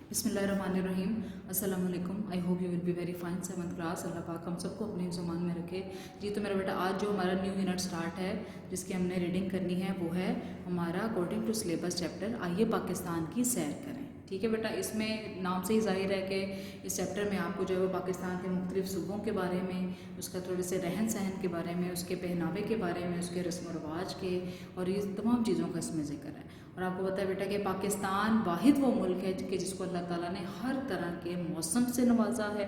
बिस्मिल्लाहिर्रहमानिर्रहीम। अस्सलाम वालेकुम। I hope you will be very fine. 7th class, अल्लाह पाक हम सबको अपने ज़ुबान में रखे। जी तो मेरा बेटा, आज जो हमारा न्यू यूनिट स्टार्ट है जिसकी हमने रीडिंग करनी है वो है हमारा अकॉर्डिंग टू सिलेबस चैप्टर आइए पाकिस्तान की सैर करें। ठीक है बेटा, इसमें नाम से ही जाहिर है कि इस चैप्टर में आपको जो है वो पाकिस्तान के मुख्तलिफ सूबों के बारे में, उसका थोड़े से रहन सहन के बारे में, उसके पहनावे के बारे में, उसके रस्म व रवाज के और ये तमाम चीज़ों का इसमें जिक्र है। और आपको पता है बेटा कि पाकिस्तान वाहिद वो मुल्क है कि जिसको अल्लाह ताला ने हर तरह के मौसम से नवाजा है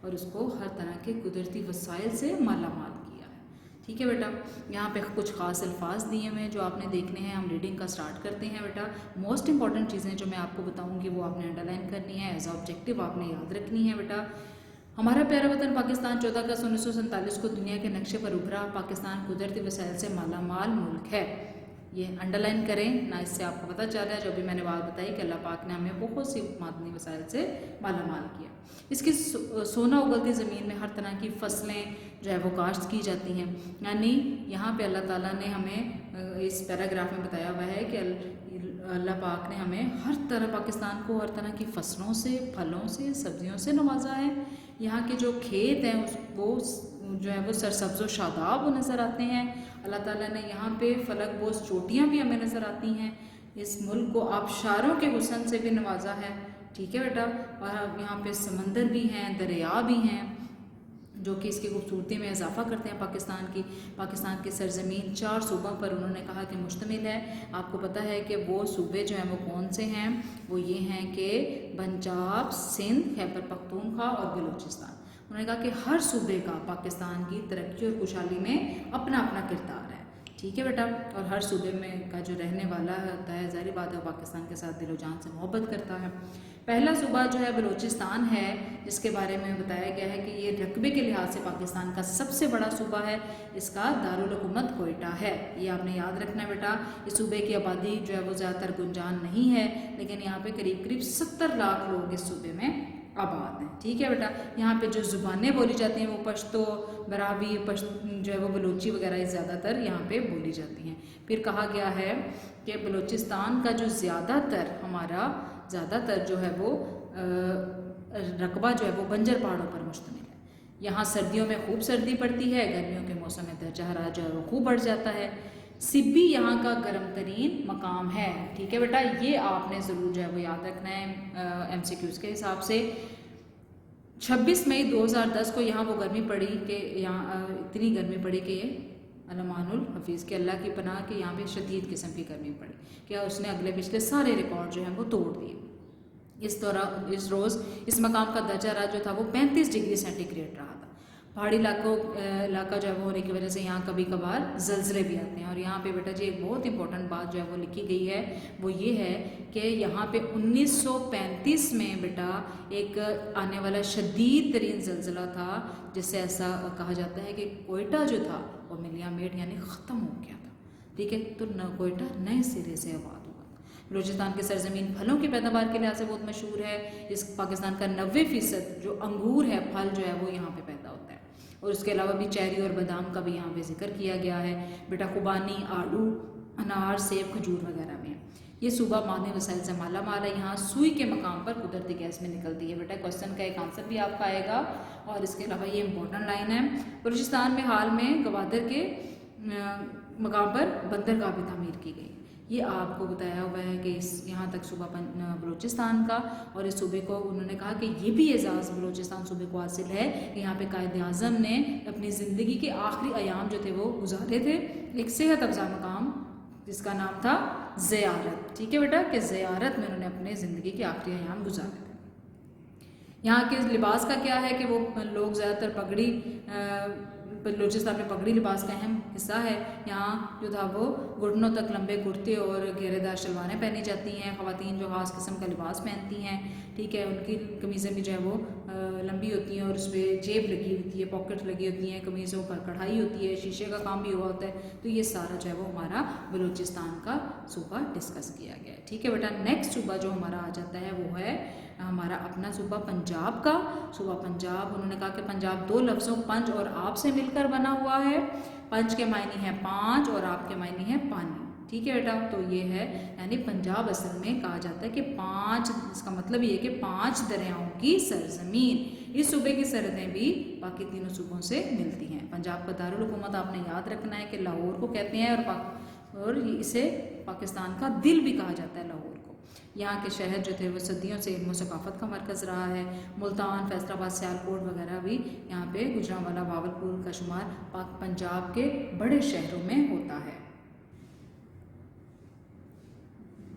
और उसको हर तरह के कुदरती वसाइल से मालामाल किया है। ठीक है बेटा, यहाँ पे कुछ ख़ास अल्फाज दिए हुए हैं जो आपने देखने हैं। हम रीडिंग का स्टार्ट करते हैं बेटा। मोस्ट इंपॉर्टेंट चीज़ें जो मैं आपको बताऊँगी वो आपने अंडरलाइन करनी है, एज ऑब्जेक्टिव आपने याद रखनी है बेटा। हमारा प्यारा वतन पाकिस्तान 14 अगस्त 1947 को दुनिया के नक्शे पर उभरा। पाकिस्तान कुदरती वसाइल से मालामाल मुल्क है। ये अंडरलाइन करें ना, इससे आपको पता चल रहा है जो अभी मैंने बात बताई कि अल्लाह पाक ने हमें बहुत सी मादनी वसाइल से मालामाल किया। इसकी सोना उगलती ज़मीन में हर तरह की फसलें जो है वो काश्त की जाती हैं। यानी यहाँ पे अल्लाह ताला ने हमें इस पैराग्राफ में बताया हुआ है कि अल्लाह पाक ने हमें हर तरह, पाकिस्तान को हर तरह की फसलों से, फलों से, सब्जियों से नवाजा है। यहाँ के जो खेत हैं वो जो है वो सरसब्ज़ व शादाब वो नज़र आते हैं। अल्लाह ताला ने यहाँ पे फलक बोस चोटियाँ भी हमें नज़र आती हैं। इस मुल्क को आबशारों के हुस्न से भी नवाजा है। ठीक है बेटा, और यहाँ पे समंदर भी हैं, दरिया भी हैं जो कि इसकी खूबसूरती में इजाफा करते हैं। पाकिस्तान की सरजमीन 4 सूबों पर उन्होंने कहा कि मुश्तमिल है। आपको पता है कि वो सूबे जो हैं वो कौन से हैं? वो ये हैं कि पंजाब, सिंध, खैबर पख्तूनख्वा और बलूचिस्तान। उन्होंने कहा कि हर सूबे का पाकिस्तान की तरक्की और खुशहाली में अपना अपना किरदार है। ठीक है बेटा, और हर सूबे में का जो रहने वाला होता है, ज़ाहिर बात है, पाकिस्तान के साथ दिलो जान से मोहब्बत करता है। पहला सूबा जो है बलूचिस्तान है, जिसके बारे में बताया गया है कि ये रकबे के लिहाज से पाकिस्तान का सबसे बड़ा सूबा है। इसका दारुल हुकूमत कोयटा है, ये आपने याद रखना है बेटा। इस सूबे की आबादी जो है वो ज़्यादातर गुंजान नहीं है, लेकिन यहाँ पे करीब करीब 70 लाख लोग इस सूबे में आबाद हैं। ठीक है बेटा, यहाँ पे जो ज़ुबानें बोली जाती हैं वो पश्तो, बराबी, जो है वो बलूची वगैरह ज़्यादातर यहाँ पे बोली जाती हैं। फिर कहा गया है कि बलूचिस्तान का जो ज़्यादातर जो है वो रकबा जो है वो बंजर पहाड़ों पर मुश्तमिल है। यहाँ सर्दियों में खूब सर्दी पड़ती है, गर्मियों के मौसम में दर्जा हरारत जो है वो खूब बढ़ जाता है। सिब्बी यहाँ का गर्म तरीन मकाम है। ठीक है बेटा, ये आपने ज़रूर जो है वो याद रखना है MCQs के हिसाब से। 26 मई 2010 को यहाँ वो गर्मी पड़ी कि यहाँ इतनी गर्मी पड़ी कि ये अलमानुल हफीज़ के अल्लाह की पनाह के यहाँ पे शदीद किस्म की गर्मी पड़ी। क्या उसने अगले पिछले सारे रिकॉर्ड जो हैं वो तोड़ दिए। इस रोज़ इस मकाम का दर्जा राज जो था वो 35 डिग्री सेंटीग्रेड रहा था। पहाड़ी इलाका जो है वो होने की वजह से यहाँ कभी कभार ज़लज़ले भी आते हैं। और यहाँ पे बेटा जी एक बहुत इंपॉर्टेंट बात जो है वो लिखी गई है, वो ये है कि यहाँ पे 1935 में बेटा एक आने वाला शदीद तरीन ज़लज़ला था, जिससे ऐसा कहा जाता है कि कोयटा जो था वो मिलियामेट यानी ख़त्म हो गया था। ठीक है, तो कोयटा नए सिरे से आबाद हुआ। बलूचिस्तान की सरजमीन फलों की पैदावार के लिहाज से बहुत मशहूर है। इस पाकिस्तान का 90% जो अंगूर है, फल जो है वो यहाँ पे पैदा होता है। और उसके अलावा भी चेरी और बादाम का भी यहाँ पे जिक्र किया गया है। बेटा खुबानी, आड़ू, अनार, सेब, खजूर वगैरह में ये सूबा मादनी वसाइल से माला माल है। यहाँ सुई के मकाम पर कुदरती गैस में निकलती है। बेटा क्वेश्चन का एक आंसर भी आपका आएगा। और इसके अलावा ये इंपॉर्टेंट लाइन है, बलूचिस्तान में हाल में गवादर के मकाम पर बंदरगाह भी तामीर की गई। ये आपको बताया हुआ है कि इस यहाँ तक सूबा बलूचिस्तान का। और इस सूबे को उन्होंने कहा कि ये भी एजाज़ बलूचिस्तान सूबे को हासिल है कि यहाँ पे कायद आज़म ने अपनी ज़िंदगी के आखिरी अयाम जो थे वो गुजारे थे एक सेहत अफजा मकाम जिसका नाम था ज़ियारत। ठीक है बेटा, कि ज़ियारत में उन्होंने अपने ज़िंदगी के आखिरी अयाम गुजारे थे। यहाँ के लिबास का क्या है कि वो लोग ज़्यादातर पगड़ी, बलूचिस्तान में पगड़ी लिबास का अहम हिस्सा है। यहाँ जो था वो घुटनों तक लंबे कुर्ते और घेरेदार शलवारें पहनी जाती हैं। ख़वातीन जो ख़ास किस्म का लिबास पहनती हैं। ठीक है, उनकी कमीज़ें भी जो है वो लंबी होती हैं और उस पर जेब लगी होती है, पॉकेट लगी होती हैं, कमीज़ों पर कढ़ाई होती है, शीशे का काम भी हुआ होता है। तो ये सारा जो है वो हमारा बलूचिस्तान का सूबा डिस्कस किया गया है। ठीक है बेटा, नेक्स्ट सूबा जो हमारा आ जाता है वो है हमारा अपना सूबा पंजाब का। सूबा पंजाब, उन्होंने कहा कि पंजाब 2 लफ्ज़ों पंज और आप से मिलकर बना हुआ है। पंज के मायने हैं 5 और आप के मायने हैं पानी। ठीक है बेटा, तो ये है यानी पंजाब असल में कहा जाता है कि 5, इसका मतलब ये है कि 5 दरियाओं की सरजमीन। इस सूबे की सरहदें भी बाकी तीनों सूबों से मिलती हैं। पंजाब का दारुल हुकूमत आपने याद रखना है कि लाहौर को कहते हैं, और इसे पाकिस्तान का दिल भी कहा जाता है लाहौर को। यहाँ के शहर जो थे वो सदियों से इल्म सकाफ़त का मरकज़ रहा है। मुल्तान, फैसलाबाद, सियालकोट वगैरह भी यहाँ पे, गुजरांवाला, बावलपुर का शुमार पंजाब के बड़े शहरों में होता है।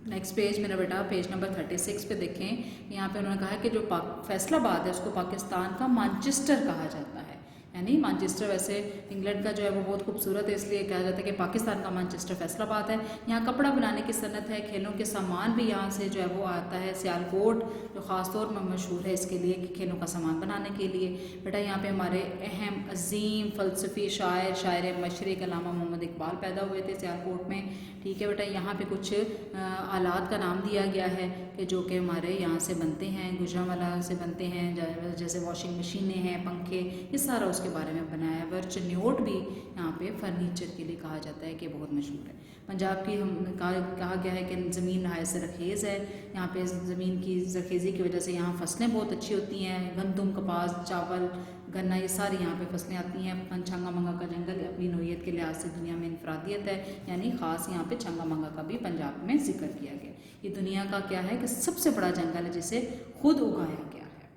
नेक्स्ट पेज मेरा बेटा, पेज नंबर 36 पे देखें। यहाँ पे उन्होंने कहा है कि जो फैसलाबाद है उसको पाकिस्तान का मैनचेस्टर कहा जाता है। यानी मैनचेस्टर वैसे इंग्लैंड का जो है वो बहुत खूबसूरत है, इसलिए कहा जाता है कि पाकिस्तान का मैनचेस्टर फैसलाबाद है। यहाँ कपड़ा बनाने की सनत है, खेलों के सामान भी यहाँ से जो है वो आता है। सियालकोट जो ख़ास तौर में मशहूर है इसके लिए कि खेलों का सामान बनाने के लिए। बेटा यहाँ पे हमारे अहम अजीम फ़लसफ़ी शायर मशरिक़ अल्लामा मोहम्मद इकबाल पैदा हुए थे सियालकोट में। ठीक है बेटा, यहाँ पे कुछ आलात का नाम दिया गया है कि जो कि हमारे यहाँ से बनते हैं, गुजरांवाला से बनते हैं, जैसे वॉशिंग मशीनें हैं, पंखे, ये सारा उसके बारे में बनाया है। वर्चन्योट भी यहाँ पे फर्नीचर के लिए कहा जाता है कि बहुत मशहूर है। पंजाब की हम कहा गया है कि ज़मीन नहायत ज़रख़ेज़ है। यहाँ पे ज़मीन की ज़रख़ेज़ी की वजह से यहाँ फसलें बहुत अच्छी होती हैं। गंदम, कपास, चावल, गन्ना, ये सारी यहाँ पे फसलें आती हैं। छंगा मंगा का जंगल अपनी नौइयत के लिहाज से दुनिया में इनफरादियत है, यानी ख़ास यहाँ पे छंगा मंगा का भी पंजाब में जिक्र किया गया। ये दुनिया का क्या है कि सबसे बड़ा जंगल है जिसे खुद उगाया गया है।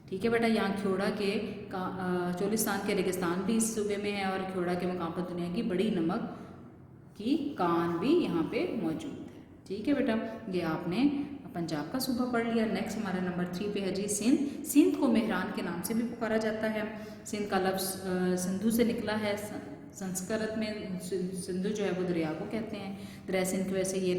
ठीक है बेटा, यहाँ ख्योड़ा के चोलिस्तान के रेगिस्तान भी इस सूबे में है, और ख्योड़ा के मकाम पर दुनिया की बड़ी नमक की कान भी यहाँ पे मौजूद है। ठीक है बेटा, ये आपने पंजाब का सूबा पढ़ लिया। नेक्स्ट हमारा नंबर 3 पे है जी सिंध। सिंध को मेहरान के नाम से भी पुकारा जाता है। सिंध का लफ्ज़ सिंधु से निकला है। संस्कृत में सिंधु जो है वो दरिया को कहते हैं। दरिया सिंध की वजह से ये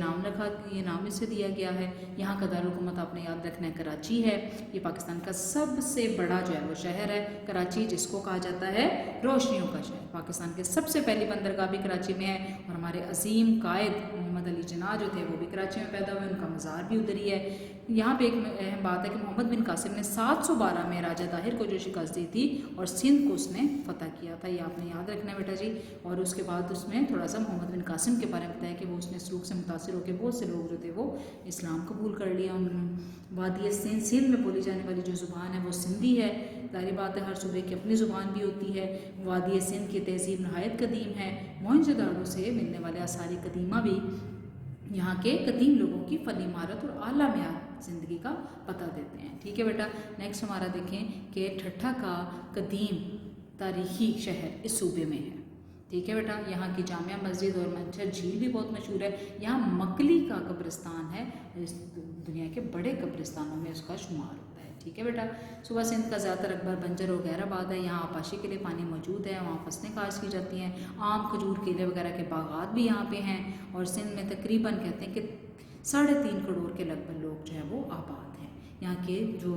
नाम इसे दिया गया है। यहाँ का दारुल हुकूमत आपने याद रखना है कराची है। ये पाकिस्तान का सबसे बड़ा जो है वो शहर है कराची, जिसको कहा जाता है रोशनियों का शहर। पाकिस्तान के सबसे पहली बंदरगाह भी कराची में है, और हमारे अजीम कायद मोहम्मद अली जिन्ना जो थे वो भी कराची में पैदा हुए, उनका मज़ार भी उधर ही है। यहाँ पे एक अहम बात है कि मोहम्मद बिन कासिम ने 712 में राजा ताहिर को जो शिकस्त दी थी और सिंध को उसने फतह किया था, ये आपने याद रखना है बेटा जी। और उसके बाद उसमें थोड़ा सा मोहम्मद बिन कासिम के बारे में बताया कि वो उसने सलूक से मुतासिर होकर बहुत से लोग जो थे वो इस्लाम कबूल कर लिया उन्होंने। वादी सिंध में बोली जाने वाली जो ज़ुबान है वो सिंधी है। ज़ाहिर बात है हर सूबे की अपनी ज़ुबान भी होती है। वादी सिंध की तहजीब नहायत कदीम है। मोहनजोदाड़ो से मिलने वाले आसारी कदीमा भी यहाँ के कदीम लोगों की फनी महारत और आला म्यार ज़िंदगी का पता देते हैं। ठीक है बेटा, नेक्स्ट हमारा देखें कि ठट्ठा का कदीम तारीखी शहर इस सूबे में है। ठीक है बेटा, यहाँ की जामिया मस्जिद और मंचर झील भी बहुत मशहूर है। यहाँ मकली का कब्रिस्तान है, इस दुनिया के बड़े कब्रिस्तानों में उसका शुमार होता है। ठीक है बेटा, सुबह सिंध का ज़्यादातर अकबर, बंजर और गैराबाद है। यहाँ आपाशी के लिए पानी मौजूद है, वहाँ फसलें काश्त की जाती हैं। आम, खजूर, केले वगैरह के बागात भी यहाँ पे हैं। और सिंध में तकरीबन कहते हैं कि 3.5 करोड़ के लगभग लोग जो है वो आबाद हैं। यहाँ के जो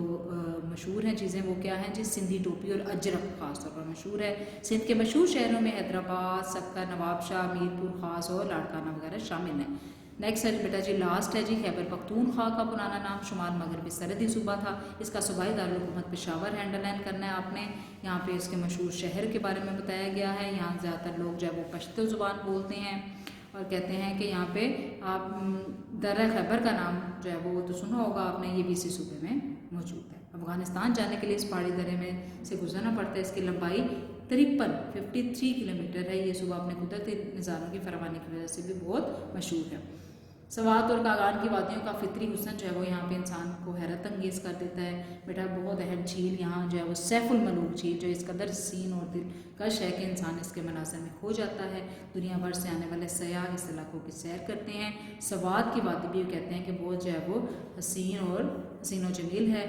मशहूर हैं चीज़ें वो क्या हैं जी, सिंधी टोपी और अजरक ख़ास तौर पर मशहूर है। सिंध के मशहूर शहरों में हैदराबाद, सक्कर, नवाबशाह, मीरपुर ख़ास और लाड़काना वगैरह शामिल हैं। नेक्स्ट है बेटा जी, लास्ट है जी खैबर पख्तूनख्वा का पुराना नाम शुमार मगरबी सरहदी सूबा था। इसका सूबाई दारुल-हुकूमत पेशावर है, अंडरलाइन करना है आपने। यहाँ पे इसके मशहूर शहर के बारे में बताया गया है। यहाँ ज़्यादातर लोग जो है वो पश्तो ज़ुबान बोलते हैं और कहते हैं कि यहाँ पे आप दर्रा खैबर का नाम जो है वो तो सुना होगा आपने, ये भी इसी सूबे में मौजूद है। अफ़गानिस्तान जाने के लिए इस पहाड़ी दर्रे में से गुजरना पड़ता है। इसकी लंबाई 53 किलोमीटर है। ये सूबा अपने कुदरती नज़ारों की फरावानी की वजह से भी बहुत मशहूर है। सवात और कागान की वादियों का फितरी हुस्न जो है वो यहाँ पे इंसान को हैरत अंगेज़ कर देता है। बेटा बहुत अहम झील यहाँ जो है वो सैफुल मलूक झील, जो इस कदर सीन और दिलकश है कि इंसान इसके मनाज़र में खो जाता है। दुनिया भर से आने वाले सयाह इस इलाकों की सैर करते हैं। सवात की वादी भी कहते हैं कि बहुत जो है वो हसीन व जमील है।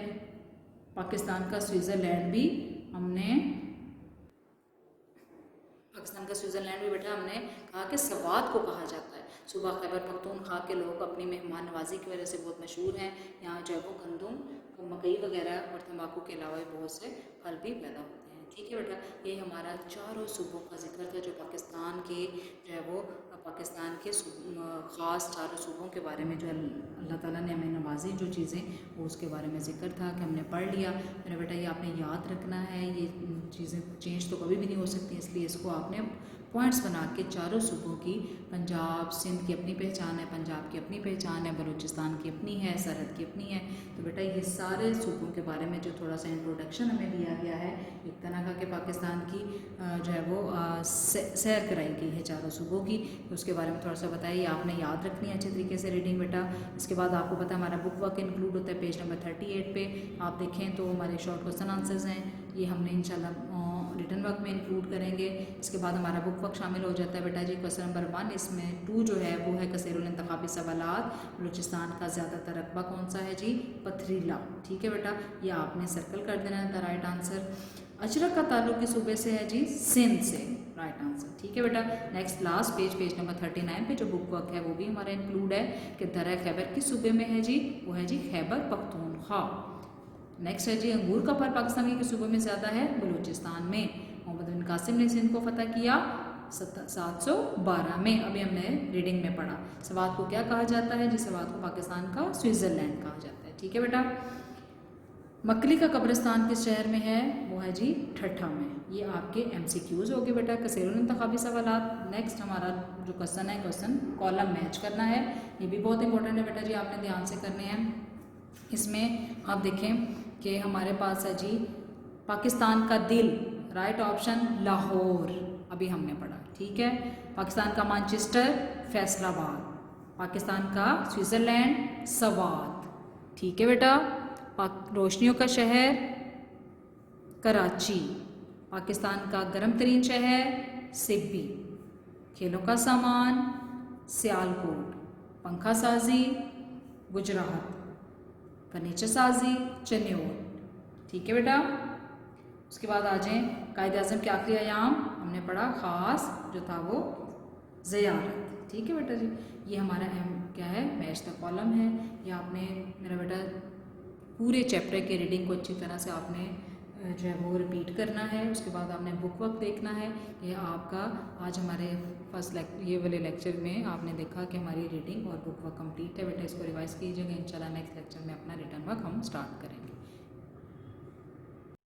पाकिस्तान का स्विट्ज़रलैंड भी बेटा हमने कहा कि सवात को कहा जाता है। सूबा खैबर पख्तूनख्वा के लोग अपनी मेहमान नवाजी की वजह से बहुत मशहूर हैं। यहाँ जो है वो गंदम, मकई वगैरह और तंबाकू के अलावा बहुत से फल भी पैदा होते हैं। ठीक है बेटा, ये हमारा चारों सूबों का जिक्र था जो पाकिस्तान के जो है वो पाकिस्तान के ख़ास चारों सूबों के बारे में जो अल्लाह ताला ने हमें नवाजी जो चीज़ें वो उसके बारे में जिक्र था कि हमने पढ़ लिया। मेरा बेटा ये आपने याद रखना है, ये चीज़ें चेंज तो कभी भी नहीं हो सकती, इसलिए इसको आपने पॉइंट्स बना के चारों सूबों की, पंजाब सिंध की अपनी पहचान है, पंजाब की अपनी पहचान है, बलूचिस्तान की अपनी है, सरहद की अपनी है। तो बेटा ये सारे सूबों के बारे में जो थोड़ा सा इंट्रोडक्शन हमें दिया गया है, एक तरह के पाकिस्तान की जो है वो सैर कराई गई है चारों सूबों की, तो उसके बारे में थोड़ा सा बताइए। आपने याद रखनी है अच्छे तरीके से रीडिंग बेटा। इसके बाद आपको पता है हमारा बुक वर्क इंक्लूड होता है पेज नंबर 38 पे। आप देखें तो हमारे शॉर्ट क्वेश्चन आंसर्स हैं, ये हमने इंशाल्लाह रिटन वर्क में इंक्लूड करेंगे। इसके बाद हमारा बुक वर्क शामिल हो जाता है बेटा जी। क्वेश्चन नंबर 1 इसमें 2 जो है वो है कसीरुल इंतखाबी सवालात, बलूचिस्तान का ज़्यादातर रकबा कौन सा है जी? पथरीला। ठीक है बेटा, ये आपने सर्कल कर देना है द राइट आंसर। अजरक का ताल्लुक किस सूबे से है जी? सिंध से, राइट आंसर। ठीक है बेटा, नेक्स्ट लास्ट पेज नंबर 39 पे जो बुक वर्क है वो भी हमारा इंक्लूड है कि दर्रा खैबर किस सूबे में है जी? वो है जी खैबर पख्तूनख्वा। नेक्स्ट है जी अंगूर का फल पाकिस्तान के किस सूबे में ज़्यादा है? बलूचिस्तान में। मोहम्मद बिन कासिम ने सिंध को फतह किया 712 में। अभी हमने रीडिंग में पढ़ा। सवात को क्या कहा जाता है जी? सवात को पाकिस्तान का स्विट्ज़रलैंड कहा जाता है। ठीक है बेटा, मकली का कब्रिस्तान किस शहर में है? वो है जी ठट्ठा में। ये आपके MCQs हो गए बेटा, कसीरुल इंतखाबी सवालात। नेक्स्ट हमारा जो क्वेश्चन है, क्वेश्चन कॉलम मैच करना है, ये भी बहुत इंपॉर्टेंट है बेटा जी, आपने ध्यान से करने हैं। इसमें आप देखें कि हमारे पास है जी पाकिस्तान का दिल, राइट ऑप्शन लाहौर, अभी हमने पढ़ा। ठीक है, पाकिस्तान का मैनचेस्टर फैसलाबाद, पाकिस्तान का स्विट्ज़रलैंड सवात। ठीक है बेटा, रोशनियों का शहर कराची, पाकिस्तान का गर्म तरीन शहर सिग्बी, खेलों का सामान सियालकोट, पंखा साजी गुजरात, फर्नीचर साजी चन्योर। ठीक है बेटा, उसके बाद आ जाएँ कायद आज़म के आखिरी अयाम, हमने पढ़ा ख़ास जो था वो ज़ियारत। ठीक है बेटा जी, ये हमारा क्या है? मैच द कॉलम है। ये आपने मेरा बेटा पूरे चैप्टर के रीडिंग को अच्छी तरह से आपने जो है वो रिपीट करना है। उसके बाद आपने बुक वर्क देखना है। ये आपका आज हमारे ये वाले लेक्चर में आपने देखा कि हमारी रीडिंग और बुक वर्क कंप्लीट है बेटा। इसको रिवाइज कीजिएगा, इंशाल्लाह नेक्स्ट लेक्चर में अपना रिटर्न वर्क हम स्टार्ट करेंगे।